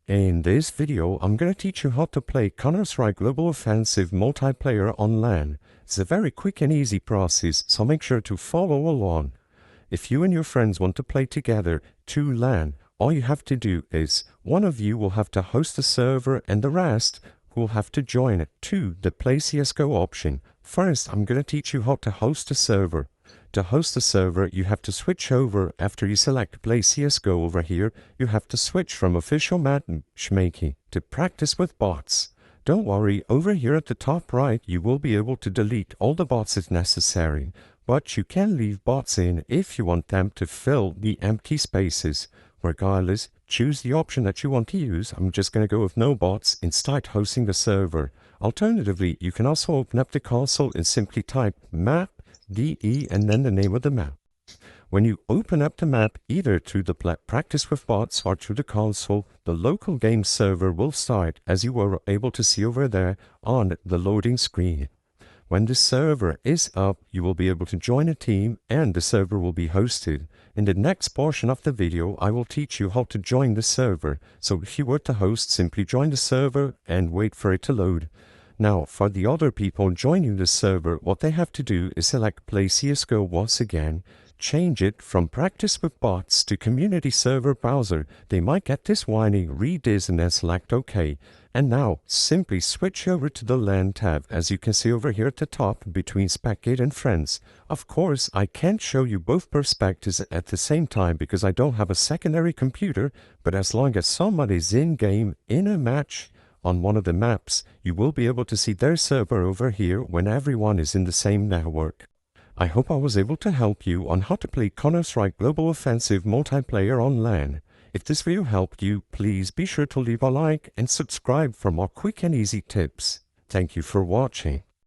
In this video, I'm going to teach you how to play Counter-Strike Global Offensive multiplayer on LAN. It's a very quick and easy process, so make sure to follow along. If you and your friends want to play together to LAN, all you have to do is one of you will have to host a server and the rest will have to join it to the Play CSGO option. First, I'm going to teach you how to host a server. To host a server, you have to switch over. After you select Play CSGO over here, you have to switch from official matchmaking to practice with bots. Don't worry, over here at the top right, you will be able to delete all the bots if necessary, but you can leave bots in if you want them to fill the empty spaces. Regardless, choose the option that you want to use. I'm just going to go with no bots and start hosting the server. Alternatively, you can also open up the console and simply type map DE and then the name of the map. When you open up the map either through the practice with bots or through the console, the local game server will start, as you were able to see over there on the loading screen. When the server is up, you will be able to join a team and the server will be hosted. In the next portion of the video, I will teach you how to join the server. So if you were to host, simply join the server and wait for it to load. Now, for the other people joining the server, what they have to do is select Play CSGO once again, change it from Practice with Bots to Community Server Browser. They might get this warning, read this and then select OK. And now, simply switch over to the LAN tab, as you can see over here at the top, between Spectate and Friends. Of course, I can't show you both perspectives at the same time because I don't have a secondary computer, but as long as somebody's in-game, in a match, on one of the maps, you will be able to see their server over here when everyone is in the same network. I hope I was able to help you on how to play Counter-Strike Global Offensive multiplayer on LAN. If this video helped you, please be sure to leave a like and subscribe for more quick and easy tips. Thank you for watching.